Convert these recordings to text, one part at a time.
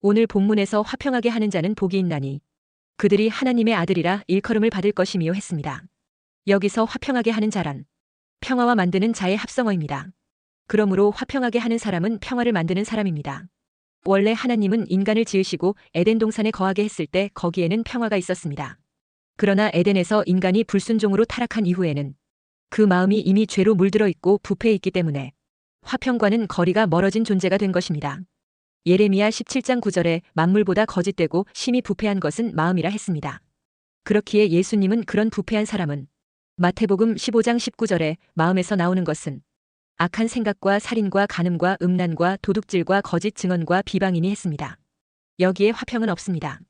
오늘 본문에서 화평하게 하는 자는 복이 있나니 그들이 하나님의 아들이라 일컬음을 받을 것이미요 했습니다. 여기서 화평하게 하는 자란 평화와 만드는 자의 합성어입니다. 그러므로 화평하게 하는 사람은 평화를 만드는 사람입니다. 원래 하나님은 인간을 지으시고 에덴 동산에 거하게 했을 때 거기에는 평화가 있었습니다. 그러나 에덴에서 인간이 불순종으로 타락한 이후에는 그 마음이 이미 죄로 물들어 있고 부패해 있기 때문에 화평과는 거리가 멀어진 존재가 된 것입니다. 예레미야 17장 9절에 만물보다 거짓되고 심히 부패한 것은 마음이라 했습니다. 그렇기에 예수님은 그런 부패한 사람은 마태복음 15장 19절에 마음에서 나오는 것은 악한 생각과 살인과 간음과 음란과 도둑질과 거짓 증언과 비방이니 했습니다. 여기에 화평은 없습니다.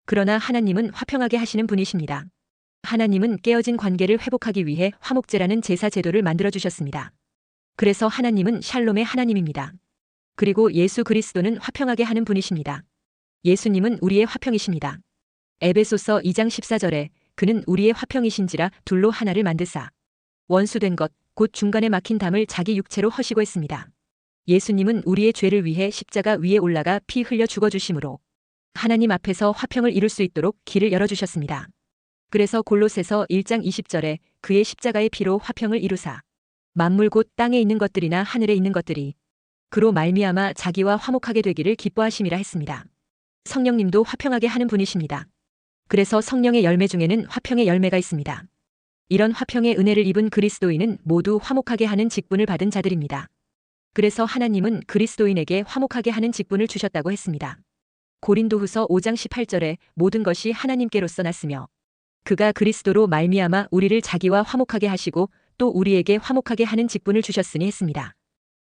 그러나 하나님은 화평하게 하시는 분이십니다. 하나님은 깨어진 관계를 회복하기 위해 화목제라는 제사 제도를 만들어 주셨습니다. 그래서 하나님은 샬롬의 하나님입니다. 그리고 예수 그리스도는 화평하게 하는 분이십니다. 예수님은 우리의 화평이십니다. 에베소서 2장 14절에 그는 우리의 화평이신지라 둘로 하나를 만드사 원수된 것 곧 중간에 막힌 담을 자기 육체로 허시고 했습니다. 예수님은 우리의 죄를 위해 십자가 위에 올라가 피 흘려 죽어주심으로 하나님 앞에서 화평을 이룰 수 있도록 길을 열어주셨습니다. 그래서 골로새서 1장 20절에 그의 십자가의 피로 화평을 이루사 만물 곧 땅에 있는 것들이나 하늘에 있는 것들이 그로 말미암아 자기와 화목하게 되기를 기뻐하심이라 했습니다. 성령님도 화평하게 하는 분이십니다. 그래서 성령의 열매 중에는 화평의 열매가 있습니다. 이런 화평의 은혜를 입은 그리스도인은 모두 화목하게 하는 직분을 받은 자들입니다. 그래서 하나님은 그리스도인에게 화목하게 하는 직분을 주셨다고 했습니다. 고린도후서 5장 18절에 모든 것이 하나님께로서 났으며 그가 그리스도로 말미암아 우리를 자기와 화목하게 하시고 또 우리에게 화목하게 하는 직분을 주셨으니 했습니다.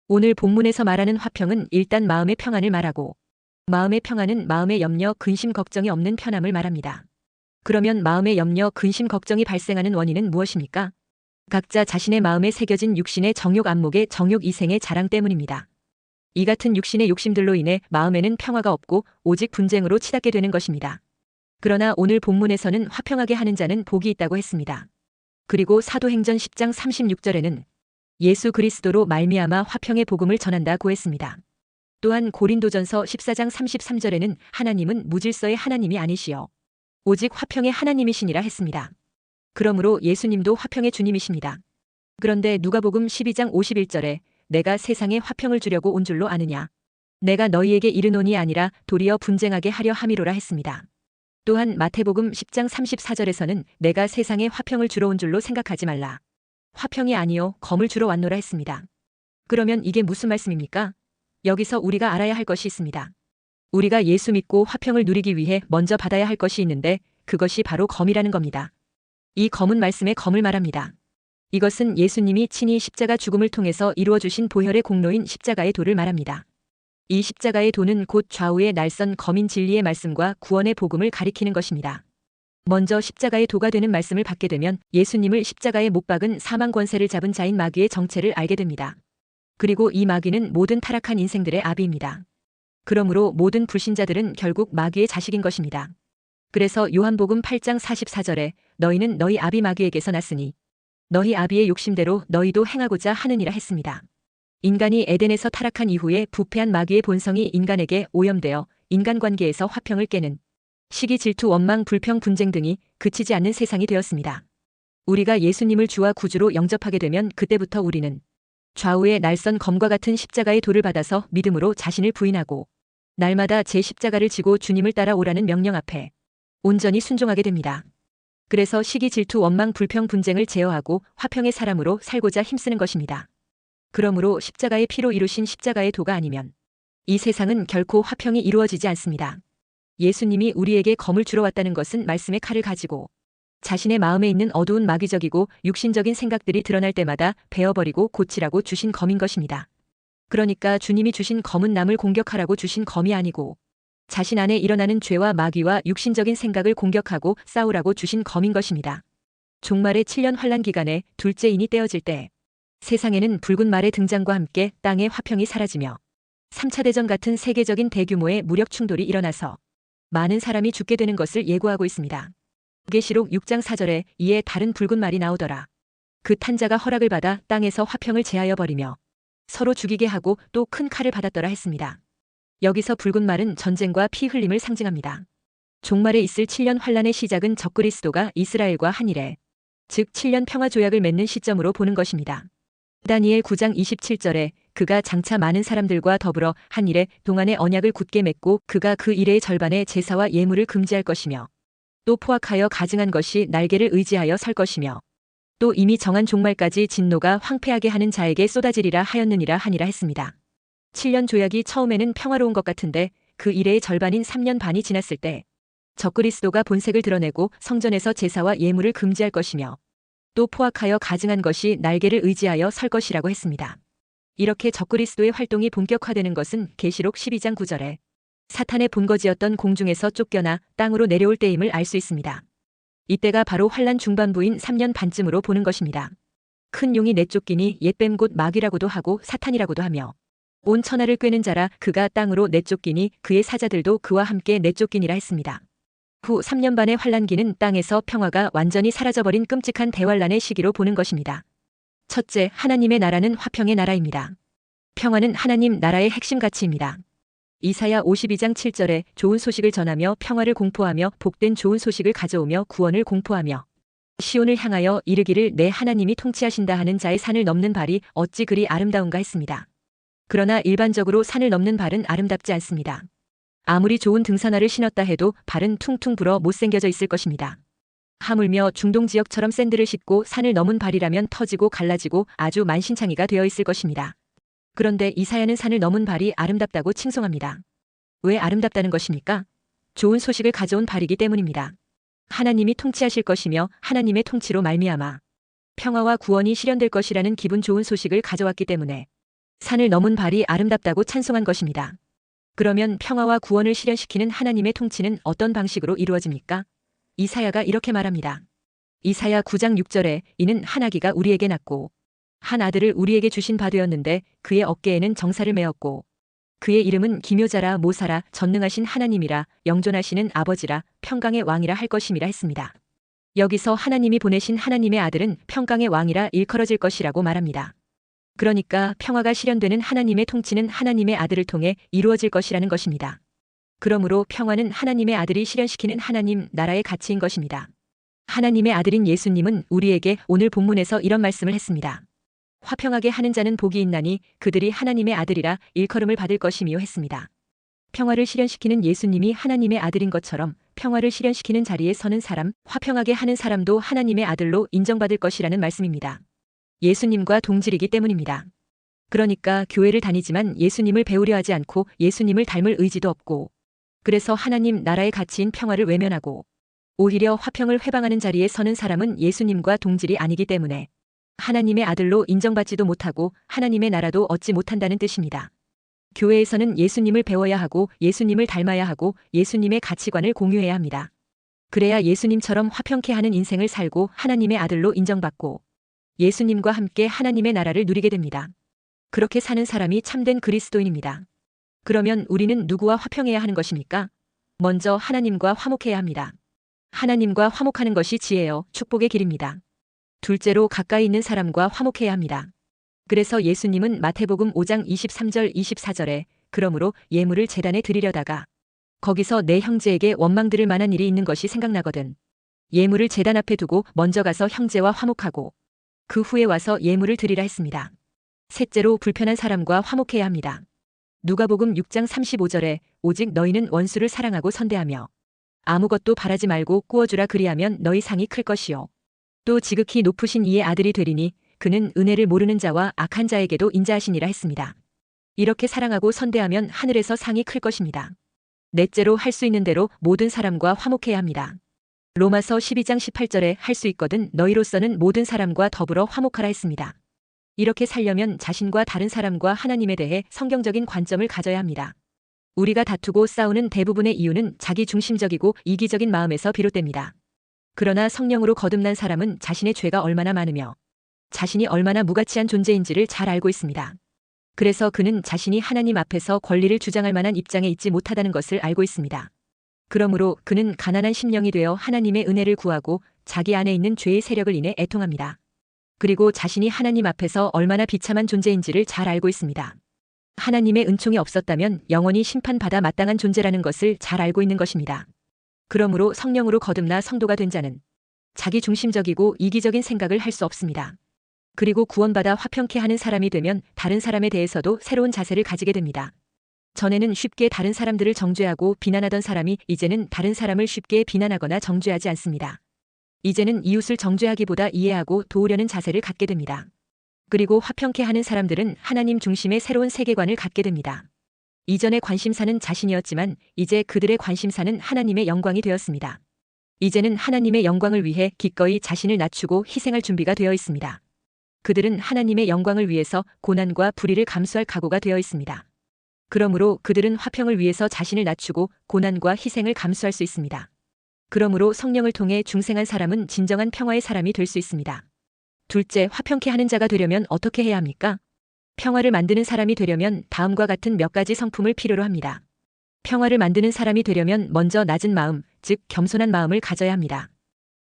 오늘 본문에서 말하는 화평은 일단 마음의 평안을 말하고 마음의 평안은 마음의 염려, 근심, 걱정이 없는 편함을 말합니다. 그러면 마음의 염려, 근심, 걱정이 발생하는 원인은 무엇입니까? 각자 자신의 마음에 새겨진 육신의 정욕 안목의 정욕 이생의 자랑 때문입니다. 이 같은 육신의 욕심들로 인해 마음에는 평화가 없고 오직 분쟁으로 치닫게 되는 것입니다. 그러나 오늘 본문에서는 화평하게 하는 자는 복이 있다고 했습니다. 그리고 사도행전 10장 36절에는 예수 그리스도로 말미암아 화평의 복음을 전한다고 했습니다. 또한 고린도전서 14장 33절에는 하나님은 무질서의 하나님이 아니시여 오직 화평의 하나님이시니라 했습니다. 그러므로 예수님도 화평의 주님이십니다. 그런데 누가복음 12장 51절에 내가 세상에 화평을 주려고 온 줄로 아느냐 내가 너희에게 이르노니 아니라 도리어 분쟁하게 하려 함이로라 했습니다. 또한 마태복음 10장 34절에서는 내가 세상에 화평을 주러 온 줄로 생각하지 말라. 화평이 아니요 검을 주러 왔노라 했습니다. 그러면 이게 무슨 말씀입니까? 여기서 우리가 알아야 할 것이 있습니다. 우리가 예수 믿고 화평을 누리기 위해 먼저 받아야 할 것이 있는데 그것이 바로 검이라는 겁니다. 이 검은 말씀의 검을 말합니다. 이것은 예수님이 친히 십자가 죽음을 통해서 이루어 주신 보혈의 공로인 십자가의 도를 말합니다. 이 십자가의 도는 곧 좌우의 날선 검인 진리의 말씀과 구원의 복음을 가리키는 것입니다. 먼저 십자가의 도가 되는 말씀을 받게 되면 예수님을 십자가에 못 박은 사망 권세를 잡은 자인 마귀의 정체를 알게 됩니다. 그리고 이 마귀는 모든 타락한 인생들의 아비입니다. 그러므로 모든 불신자들은 결국 마귀의 자식인 것입니다. 그래서 요한복음 8장 44절에 너희는 너희 아비 마귀에게서 났으니 너희 아비의 욕심대로 너희도 행하고자 하느니라 했습니다. 인간이 에덴에서 타락한 이후에 부패한 마귀의 본성이 인간에게 오염되어 인간관계에서 화평을 깨는 시기, 질투, 원망, 불평, 분쟁 등이 그치지 않는 세상이 되었습니다. 우리가 예수님을 주와 구주로 영접하게 되면 그때부터 우리는 좌우의 날선 검과 같은 십자가의 도를 받아서 믿음으로 자신을 부인하고 날마다 제 십자가를 지고 주님을 따라오라는 명령 앞에 온전히 순종하게 됩니다. 그래서 시기, 질투, 원망, 불평, 분쟁을 제어하고 화평의 사람으로 살고자 힘쓰는 것입니다. 그러므로 십자가의 피로 이루신 십자가의 도가 아니면 이 세상은 결코 화평이 이루어지지 않습니다. 예수님이 우리에게 검을 주러 왔다는 것은 말씀의 칼을 가지고 자신의 마음에 있는 어두운 마귀적이고 육신적인 생각들이 드러날 때마다 베어버리고 고치라고 주신 검인 것입니다. 그러니까 주님이 주신 검은 남을 공격하라고 주신 검이 아니고 자신 안에 일어나는 죄와 마귀와 육신적인 생각을 공격하고 싸우라고 주신 검인 것입니다. 종말의 7년 환란 기간에 둘째 인이 떼어질 때 세상에는 붉은 말의 등장과 함께 땅의 화평이 사라지며 3차 대전 같은 세계적인 대규모의 무력 충돌이 일어나서 많은 사람이 죽게 되는 것을 예고하고 있습니다. 계시록 6장 4절에 이에 다른 붉은 말이 나오더라. 그 탄자가 허락을 받아 땅에서 화평을 제하여 버리며 서로 죽이게 하고 또 큰 칼을 받았더라 했습니다. 여기서 붉은 말은 전쟁과 피 흘림을 상징합니다. 종말에 있을 7년 환란의 시작은 적그리스도가 이스라엘과 한일에, 즉 7년 평화 조약을 맺는 시점으로 보는 것입니다. 다니엘 9장 27절에 그가 장차 많은 사람들과 더불어 한 일에 동안의 언약을 굳게 맺고 그가 그 일의 절반의 제사와 예물을 금지할 것이며 또 포악하여 가증한 것이 날개를 의지하여 설 것이며 또 이미 정한 종말까지 진노가 황폐하게 하는 자에게 쏟아지리라 하였느니라 하니라 했습니다. 7년 조약이 처음에는 평화로운 것 같은데 그 일의 절반인 3년 반이 지났을 때 적그리스도가 본색을 드러내고 성전에서 제사와 예물을 금지할 것이며 또 포악하여 가증한 것이 날개를 의지하여 설 것이라고 했습니다. 이렇게 적그리스도의 활동이 본격화되는 것은 계시록 12장 9절에 사탄의 본거지였던 공중에서 쫓겨나 땅으로 내려올 때임을 알 수 있습니다. 이때가 바로 환란 중반부인 3년 반쯤으로 보는 것입니다. 큰 용이 내쫓기니 옛뱀 곧 마귀라고도 하고 사탄이라고도 하며 온 천하를 꿰는 자라 그가 땅으로 내쫓기니 그의 사자들도 그와 함께 내쫓기니라 했습니다. 후 3년 반의 환란기는 땅에서 평화가 완전히 사라져버린 끔찍한 대환란의 시기로 보는 것입니다. 첫째, 하나님의 나라는 화평의 나라입니다. 평화는 하나님 나라의 핵심 가치입니다. 이사야 52장 7절에 좋은 소식을 전하며 평화를 공포하며 복된 좋은 소식을 가져오며 구원을 공포하며 시온을 향하여 이르기를 내 하나님이 통치하신다 하는 자의 산을 넘는 발이 어찌 그리 아름다운가 했습니다. 그러나 일반적으로 산을 넘는 발은 아름답지 않습니다. 아무리 좋은 등산화를 신었다 해도 발은 퉁퉁 불어 못생겨져 있을 것입니다. 하물며 중동 지역처럼 샌들을 신고 산을 넘은 발이라면 터지고 갈라지고 아주 만신창이가 되어 있을 것입니다. 그런데 이사야는 산을 넘은 발이 아름답다고 칭송합니다. 왜 아름답다는 것입니까? 좋은 소식을 가져온 발이기 때문입니다. 하나님이 통치하실 것이며 하나님의 통치로 말미암아 평화와 구원이 실현될 것이라는 기분 좋은 소식을 가져왔기 때문에 산을 넘은 발이 아름답다고 찬송한 것입니다. 그러면 평화와 구원을 실현시키는 하나님의 통치는 어떤 방식으로 이루어집니까? 이사야가 이렇게 말합니다. 이사야 9장 6절에 이는 한 아기가 우리에게 낳고 한 아들을 우리에게 주신 바 되었는데 그의 어깨에는 정사를 메었고 그의 이름은 기묘자라 모사라 전능하신 하나님이라 영존하시는 아버지라 평강의 왕이라 할 것임이라 했습니다. 여기서 하나님이 보내신 하나님의 아들은 평강의 왕이라 일컬어질 것이라고 말합니다. 그러니까 평화가 실현되는 하나님의 통치는 하나님의 아들을 통해 이루어질 것이라는 것입니다. 그러므로 평화는 하나님의 아들이 실현시키는 하나님 나라의 가치인 것입니다. 하나님의 아들인 예수님은 우리에게 오늘 본문에서 이런 말씀을 했습니다. 화평하게 하는 자는 복이 있나니 그들이 하나님의 아들이라 일컬음을 받을 것이미요 했습니다. 평화를 실현시키는 예수님이 하나님의 아들인 것처럼 평화를 실현시키는 자리에 서는 사람, 화평하게 하는 사람도 하나님의 아들로 인정받을 것이라는 말씀입니다. 예수님과 동질이기 때문입니다. 그러니까 교회를 다니지만 예수님을 배우려 하지 않고 예수님을 닮을 의지도 없고 그래서 하나님 나라의 가치인 평화를 외면하고 오히려 화평을 회방하는 자리에 서는 사람은 예수님과 동질이 아니기 때문에 하나님의 아들로 인정받지도 못하고 하나님의 나라도 얻지 못한다는 뜻입니다. 교회에서는 예수님을 배워야 하고 예수님을 닮아야 하고 예수님의 가치관을 공유해야 합니다. 그래야 예수님처럼 화평케 하는 인생을 살고 하나님의 아들로 인정받고 예수님과 함께 하나님의 나라를 누리게 됩니다. 그렇게 사는 사람이 참된 그리스도인입니다. 그러면 우리는 누구와 화평해야 하는 것입니까? 먼저 하나님과 화목해야 합니다. 하나님과 화목하는 것이 지혜요 축복의 길입니다. 둘째로 가까이 있는 사람과 화목해야 합니다. 그래서 예수님은 마태복음 5장 23절 24절에 그러므로 예물을 제단에 드리려다가 거기서 내 형제에게 원망 들을 만한 일이 있는 것이 생각나거든. 예물을 제단 앞에 두고 먼저 가서 형제와 화목하고 그 후에 와서 예물을 드리라 했습니다. 셋째로 불편한 사람과 화목해야 합니다. 누가복음 6장 35절에 오직 너희는 원수를 사랑하고 선대하며 아무것도 바라지 말고 꾸어주라 그리하면 너희 상이 클 것이요. 또 지극히 높으신 이의 아들이 되리니 그는 은혜를 모르는 자와 악한 자에게도 인자하시니라 했습니다. 이렇게 사랑하고 선대하면 하늘에서 상이 클 것입니다. 넷째로 할 수 있는 대로 모든 사람과 화목해야 합니다. 로마서 12장 18절에 할 수 있거든 너희로서는 모든 사람과 더불어 화목하라 했습니다. 이렇게 살려면 자신과 다른 사람과 하나님에 대해 성경적인 관점을 가져야 합니다. 우리가 다투고 싸우는 대부분의 이유는 자기 중심적이고 이기적인 마음에서 비롯됩니다. 그러나 성령으로 거듭난 사람은 자신의 죄가 얼마나 많으며 자신이 얼마나 무가치한 존재인지를 잘 알고 있습니다. 그래서 그는 자신이 하나님 앞에서 권리를 주장할 만한 입장에 있지 못하다는 것을 알고 있습니다. 그러므로 그는 가난한 심령이 되어 하나님의 은혜를 구하고 자기 안에 있는 죄의 세력을 인해 애통합니다. 그리고 자신이 하나님 앞에서 얼마나 비참한 존재인지를 잘 알고 있습니다. 하나님의 은총이 없었다면 영원히 심판받아 마땅한 존재라는 것을 잘 알고 있는 것입니다. 그러므로 성령으로 거듭나 성도가 된 자는 자기 중심적이고 이기적인 생각을 할 수 없습니다. 그리고 구원받아 화평케 하는 사람이 되면 다른 사람에 대해서도 새로운 자세를 가지게 됩니다. 전에는 쉽게 다른 사람들을 정죄하고 비난하던 사람이 이제는 다른 사람을 쉽게 비난하거나 정죄하지 않습니다. 이제는 이웃을 정죄하기보다 이해하고 도우려는 자세를 갖게 됩니다. 그리고 화평케 하는 사람들은 하나님 중심의 새로운 세계관을 갖게 됩니다. 이전의 관심사는 자신이었지만 이제 그들의 관심사는 하나님의 영광이 되었습니다. 이제는 하나님의 영광을 위해 기꺼이 자신을 낮추고 희생할 준비가 되어 있습니다. 그들은 하나님의 영광을 위해서 고난과 불의를 감수할 각오가 되어 있습니다. 그러므로 그들은 화평을 위해서 자신을 낮추고 고난과 희생을 감수할 수 있습니다. 그러므로 성령을 통해 중생한 사람은 진정한 평화의 사람이 될 수 있습니다. 둘째, 화평케 하는 자가 되려면 어떻게 해야 합니까? 평화를 만드는 사람이 되려면 다음과 같은 몇 가지 성품을 필요로 합니다. 평화를 만드는 사람이 되려면 먼저 낮은 마음, 즉 겸손한 마음을 가져야 합니다.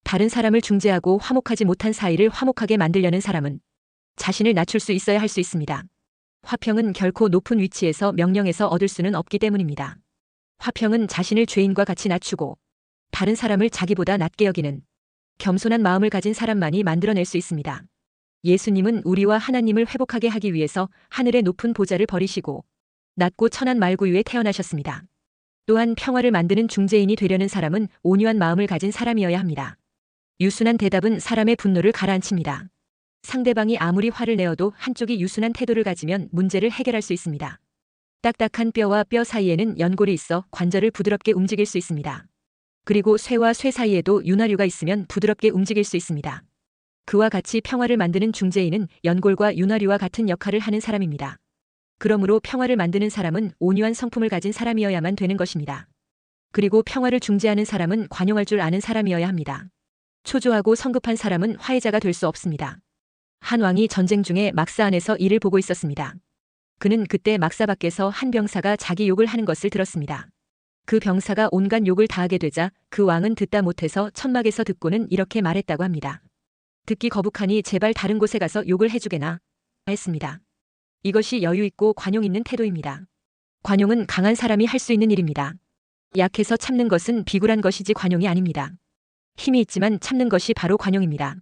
다른 사람을 중재하고 화목하지 못한 사이를 화목하게 만들려는 사람은 자신을 낮출 수 있어야 할 수 있습니다. 화평은 결코 높은 위치에서 명령에서 얻을 수는 없기 때문입니다. 화평은 자신을 죄인과 같이 낮추고 다른 사람을 자기보다 낮게 여기는 겸손한 마음을 가진 사람만이 만들어낼 수 있습니다. 예수님은 우리와 하나님을 회복하게 하기 위해서 하늘의 높은 보좌를 버리시고 낮고 천한 말구 위에 태어나셨습니다. 또한 평화를 만드는 중재인이 되려는 사람은 온유한 마음을 가진 사람이어야 합니다. 유순한 대답은 사람의 분노를 가라앉힙니다. 상대방이 아무리 화를 내어도 한쪽이 유순한 태도를 가지면 문제를 해결할 수 있습니다. 딱딱한 뼈와 뼈 사이에는 연골이 있어 관절을 부드럽게 움직일 수 있습니다. 그리고 쇠와 쇠 사이에도 윤활유가 있으면 부드럽게 움직일 수 있습니다. 그와 같이 평화를 만드는 중재인은 연골과 윤활유와 같은 역할을 하는 사람입니다. 그러므로 평화를 만드는 사람은 온유한 성품을 가진 사람이어야만 되는 것입니다. 그리고 평화를 중재하는 사람은 관용할 줄 아는 사람이어야 합니다. 초조하고 성급한 사람은 화해자가 될 수 없습니다. 한 왕이 전쟁 중에 막사 안에서 일을 보고 있었습니다. 그는 그때 막사 밖에서 한 병사가 자기 욕을 하는 것을 들었습니다. 그 병사가 온갖 욕을 다하게 되자 그 왕은 듣다 못해서 천막에서 듣고는 이렇게 말했다고 합니다. 듣기 거북하니 제발 다른 곳에 가서 욕을 해주게나 했습니다. 이것이 여유 있고 관용 있는 태도입니다. 관용은 강한 사람이 할 수 있는 일입니다. 약해서 참는 것은 비굴한 것이지 관용이 아닙니다. 힘이 있지만 참는 것이 바로 관용입니다.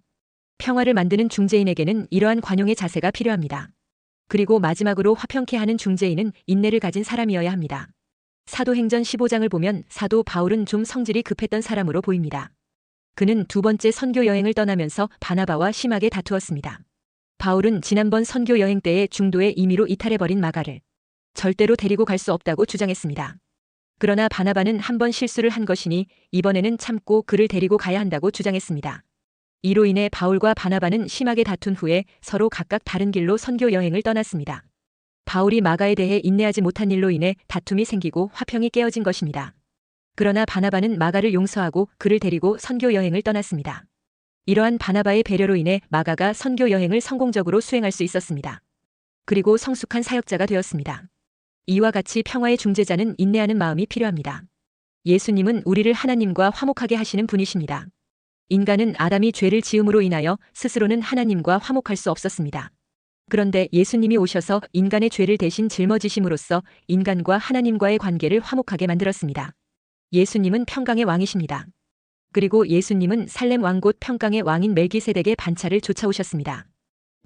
평화를 만드는 중재인에게는 이러한 관용의 자세가 필요합니다. 그리고 마지막으로 화평케 하는 중재인은 인내를 가진 사람이어야 합니다. 사도행전 15장을 보면 사도 바울은 좀 성질이 급했던 사람으로 보입니다. 그는 두 번째 선교 여행을 떠나면서 바나바와 심하게 다투었습니다. 바울은 지난번 선교 여행 때에 중도에 임의로 이탈해버린 마가를 절대로 데리고 갈 수 없다고 주장했습니다. 그러나 바나바는 한 번 실수를 한 것이니 이번에는 참고 그를 데리고 가야 한다고 주장했습니다. 이로 인해 바울과 바나바는 심하게 다툰 후에 서로 각각 다른 길로 선교 여행을 떠났습니다. 바울이 마가에 대해 인내하지 못한 일로 인해 다툼이 생기고 화평이 깨어진 것입니다. 그러나 바나바는 마가를 용서하고 그를 데리고 선교 여행을 떠났습니다. 이러한 바나바의 배려로 인해 마가가 선교 여행을 성공적으로 수행할 수 있었습니다. 그리고 성숙한 사역자가 되었습니다. 이와 같이 평화의 중재자는 인내하는 마음이 필요합니다. 예수님은 우리를 하나님과 화목하게 하시는 분이십니다. 인간은 아담이 죄를 지음으로 인하여 스스로는 하나님과 화목할 수 없었습니다. 그런데 예수님이 오셔서 인간의 죄를 대신 짊어지심으로써 인간과 하나님과의 관계를 화목하게 만들었습니다. 예수님은 평강의 왕이십니다. 그리고 예수님은 살렘 왕 곧 평강의 왕인 멜기세덱의 반차를 쫓아오셨습니다.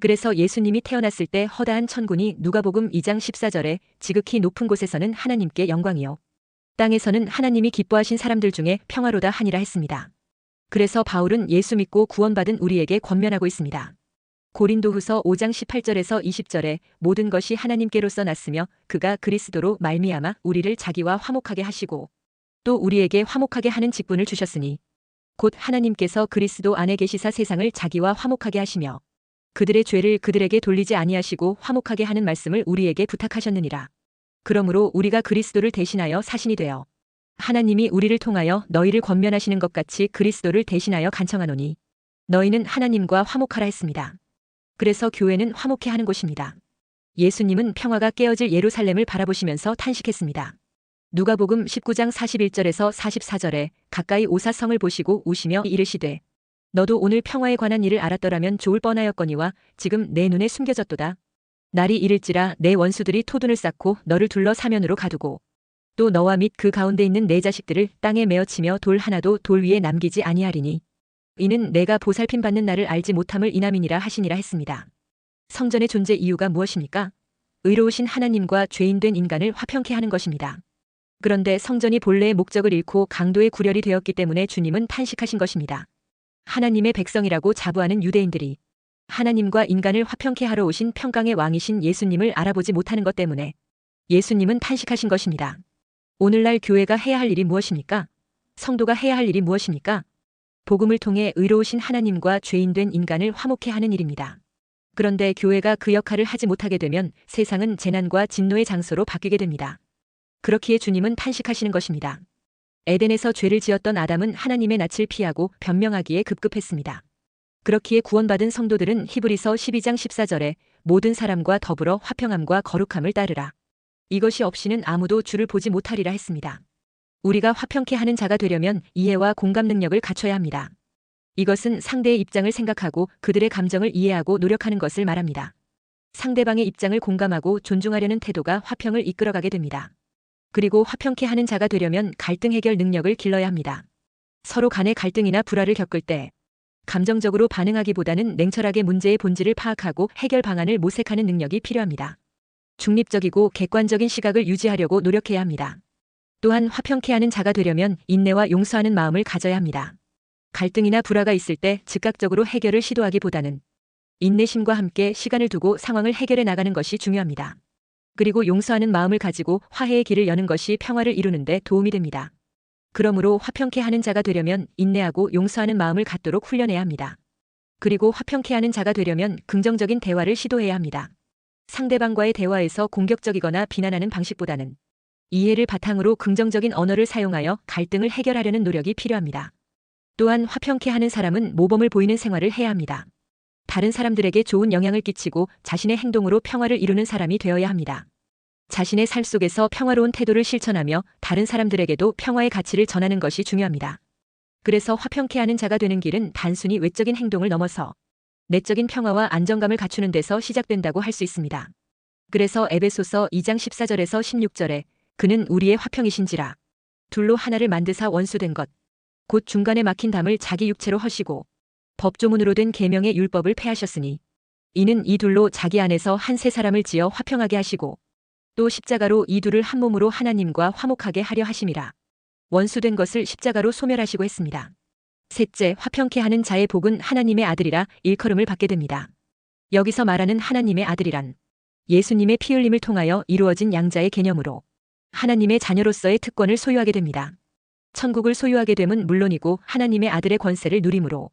그래서 예수님이 태어났을 때 허다한 천군이 누가복음 2장 14절에 지극히 높은 곳에서는 하나님께 영광이요 땅에서는 하나님이 기뻐하신 사람들 중에 평화로다 하니라 했습니다. 그래서 바울은 예수 믿고 구원받은 우리에게 권면하고 있습니다. 고린도후서 5장 18절에서 20절에 모든 것이 하나님께로서 났으며 그가 그리스도로 말미암아 우리를 자기와 화목하게 하시고 또 우리에게 화목하게 하는 직분을 주셨으니 곧 하나님께서 그리스도 안에 계시사 세상을 자기와 화목하게 하시며 그들의 죄를 그들에게 돌리지 아니하시고 화목하게 하는 말씀을 우리에게 부탁하셨느니라. 그러므로 우리가 그리스도를 대신하여 사신이 되어 하나님이 우리를 통하여 너희를 권면하시는 것 같이 그리스도를 대신하여 간청하노니 너희는 하나님과 화목하라 했습니다. 그래서 교회는 화목해 하는 곳입니다. 예수님은 평화가 깨어질 예루살렘을 바라보시면서 탄식했습니다. 누가복음 19장 41절에서 44절에 가까이 오사 성을 보시고 우시며 이르시되 너도 오늘 평화에 관한 일을 알았더라면 좋을 뻔하였거니와 지금 내 눈에 숨겨졌도다. 날이 이를지라 내 원수들이 토둔을 쌓고 너를 둘러 사면으로 가두고 또 너와 및 그 가운데 있는 내 자식들을 땅에 메어치며 돌 하나도 돌 위에 남기지 아니하리니 이는 내가 보살핌 받는 나를 알지 못함을 인함이니라 하시니라 했습니다. 성전의 존재 이유가 무엇입니까? 의로우신 하나님과 죄인된 인간을 화평케 하는 것입니다. 그런데 성전이 본래의 목적을 잃고 강도의 구렬이 되었기 때문에 주님은 탄식하신 것입니다. 하나님의 백성이라고 자부하는 유대인들이 하나님과 인간을 화평케 하러 오신 평강의 왕이신 예수님을 알아보지 못하는 것 때문에 예수님은 탄식하신 것입니다. 오늘날 교회가 해야 할 일이 무엇입니까? 성도가 해야 할 일이 무엇입니까? 복음을 통해 의로우신 하나님과 죄인된 인간을 화목케 하는 일입니다. 그런데 교회가 그 역할을 하지 못하게 되면 세상은 재난과 진노의 장소로 바뀌게 됩니다. 그렇기에 주님은 탄식하시는 것입니다. 에덴에서 죄를 지었던 아담은 하나님의 낯을 피하고 변명하기에 급급했습니다. 그렇기에 구원받은 성도들은 히브리서 12장 14절에 모든 사람과 더불어 화평함과 거룩함을 따르라. 이것이 없이는 아무도 주를 보지 못하리라 했습니다. 우리가 화평케 하는 자가 되려면 이해와 공감 능력을 갖춰야 합니다. 이것은 상대의 입장을 생각하고 그들의 감정을 이해하고 노력하는 것을 말합니다. 상대방의 입장을 공감하고 존중하려는 태도가 화평을 이끌어가게 됩니다. 그리고 화평케 하는 자가 되려면 갈등 해결 능력을 길러야 합니다. 서로 간의 갈등이나 불화를 겪을 때 감정적으로 반응하기보다는 냉철하게 문제의 본질을 파악하고 해결 방안을 모색하는 능력이 필요합니다. 중립적이고 객관적인 시각을 유지하려고 노력해야 합니다. 또한 화평케 하는 자가 되려면 인내와 용서하는 마음을 가져야 합니다. 갈등이나 불화가 있을 때 즉각적으로 해결을 시도하기보다는 인내심과 함께 시간을 두고 상황을 해결해 나가는 것이 중요합니다. 그리고 용서하는 마음을 가지고 화해의 길을 여는 것이 평화를 이루는 데 도움이 됩니다. 그러므로 화평케 하는 자가 되려면 인내하고 용서하는 마음을 갖도록 훈련해야 합니다. 그리고 화평케 하는 자가 되려면 긍정적인 대화를 시도해야 합니다. 상대방과의 대화에서 공격적이거나 비난하는 방식보다는 이해를 바탕으로 긍정적인 언어를 사용하여 갈등을 해결하려는 노력이 필요합니다. 또한 화평케 하는 사람은 모범을 보이는 생활을 해야 합니다. 다른 사람들에게 좋은 영향을 끼치고 자신의 행동으로 평화를 이루는 사람이 되어야 합니다. 자신의 삶 속에서 평화로운 태도를 실천하며 다른 사람들에게도 평화의 가치를 전하는 것이 중요합니다. 그래서 화평케 하는 자가 되는 길은 단순히 외적인 행동을 넘어서 내적인 평화와 안정감을 갖추는 데서 시작된다고 할 수 있습니다. 그래서 에베소서 2장 14절에서 16절에 그는 우리의 화평이신지라 둘로 하나를 만드사 원수된 것 곧 중간에 막힌 담을 자기 육체로 허시고 법조문으로 된 계명의 율법을 폐하셨으니 이는 이 둘로 자기 안에서 한 새 사람을 지어 화평하게 하시고 또 십자가로 이 둘을 한 몸으로 하나님과 화목하게 하려 하심이라. 원수된 것을 십자가로 소멸하시고 했습니다. 셋째, 화평케 하는 자의 복은 하나님의 아들이라 일컬음을 받게 됩니다. 여기서 말하는 하나님의 아들이란 예수님의 피 흘림을 통하여 이루어진 양자의 개념으로 하나님의 자녀로서의 특권을 소유하게 됩니다. 천국을 소유하게 됨은 물론이고 하나님의 아들의 권세를 누림으로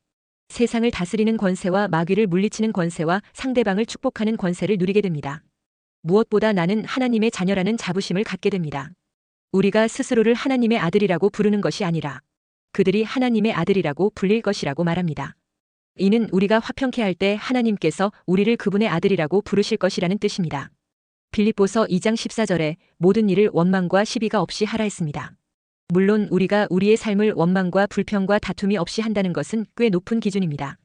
세상을 다스리는 권세와 마귀를 물리치는 권세와 상대방을 축복하는 권세를 누리게 됩니다. 무엇보다 나는 하나님의 자녀라는 자부심을 갖게 됩니다. 우리가 스스로를 하나님의 아들이라고 부르는 것이 아니라 그들이 하나님의 아들이라고 불릴 것이라고 말합니다. 이는 우리가 화평케 할 때 하나님께서 우리를 그분의 아들이라고 부르실 것이라는 뜻입니다. 빌립보서 2장 14절에 모든 일을 원망과 시비가 없이 하라 했습니다. 물론 우리가 우리의 삶을 원망과 불평과 다툼이 없이 한다는 것은 꽤 높은 기준입니다.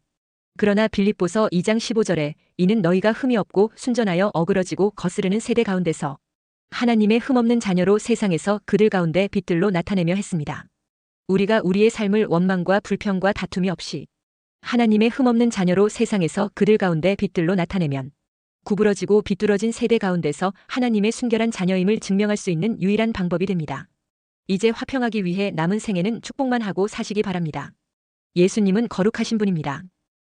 그러나 빌립보서 2장 15절에 이는 너희가 흠이 없고 순전하여 어그러지고 거스르는 세대 가운데서 하나님의 흠없는 자녀로 세상에서 그들 가운데 빛들로 나타내며 했습니다. 우리가 우리의 삶을 원망과 불평과 다툼이 없이 하나님의 흠없는 자녀로 세상에서 그들 가운데 빛들로 나타내면 구부러지고 비뚤어진 세대 가운데서 하나님의 순결한 자녀임을 증명할 수 있는 유일한 방법이 됩니다. 이제 화평하기 위해 남은 생에는 축복만 하고 사시기 바랍니다. 예수님은 거룩하신 분입니다.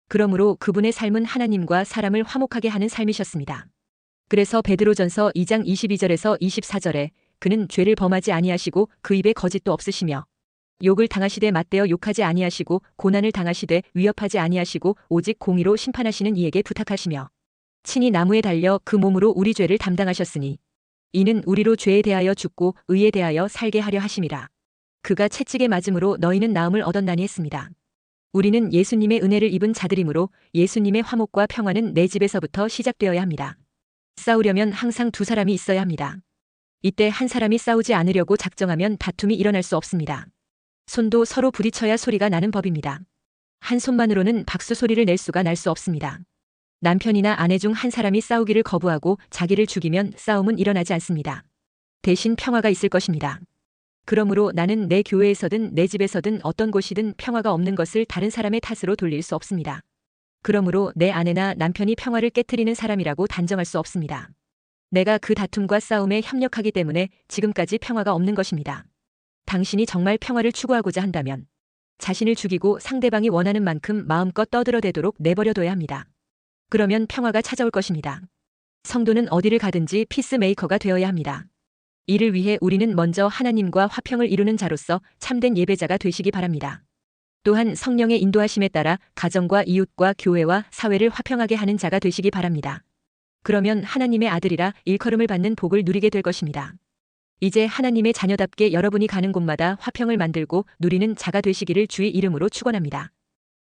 그러므로 그분의 삶은 하나님과 사람을 화목하게 하는 삶이셨습니다. 그래서 베드로전서 2장 22절에서 24절에 그는 죄를 범하지 아니하시고 그 입에 거짓도 없으시며 욕을 당하시되 맞대어 욕하지 아니하시고 고난을 당하시되 위협하지 아니하시고 오직 공의로 심판하시는 이에게 부탁하시며 친히 나무에 달려 그 몸으로 우리 죄를 담당하셨으니 이는 우리로 죄에 대하여 죽고 의에 대하여 살게 하려 하심이라. 그가 채찍에 맞음으로 너희는 나음을 얻었나니 했습니다. 우리는 예수님의 은혜를 입은 자들이므로 예수님의 화목과 평화는 내 집에서부터 시작되어야 합니다. 싸우려면 항상 두 사람이 있어야 합니다. 이때 한 사람이 싸우지 않으려고 작정하면 다툼이 일어날 수 없습니다. 손도 서로 부딪혀야 소리가 나는 법입니다. 한 손만으로는 박수 소리를 낼 수가 날 수 없습니다. 남편이나 아내 중 한 사람이 싸우기를 거부하고 자기를 죽이면 싸움은 일어나지 않습니다. 대신 평화가 있을 것입니다. 그러므로 나는 내 교회에서든 내 집에서든 어떤 곳이든 평화가 없는 것을 다른 사람의 탓으로 돌릴 수 없습니다. 그러므로 내 아내나 남편이 평화를 깨트리는 사람이라고 단정할 수 없습니다. 내가 그 다툼과 싸움에 협력하기 때문에 지금까지 평화가 없는 것입니다. 당신이 정말 평화를 추구하고자 한다면 자신을 죽이고 상대방이 원하는 만큼 마음껏 떠들어대도록 내버려둬야 합니다. 그러면 평화가 찾아올 것입니다. 성도는 어디를 가든지 피스메이커가 되어야 합니다. 이를 위해 우리는 먼저 하나님과 화평을 이루는 자로서 참된 예배자가 되시기 바랍니다. 또한 성령의 인도하심에 따라 가정과 이웃과 교회와 사회를 화평하게 하는 자가 되시기 바랍니다. 그러면 하나님의 아들이라 일컬음을 받는 복을 누리게 될 것입니다. 이제 하나님의 자녀답게 여러분이 가는 곳마다 화평을 만들고 누리는 자가 되시기를 주의 이름으로 축원합니다.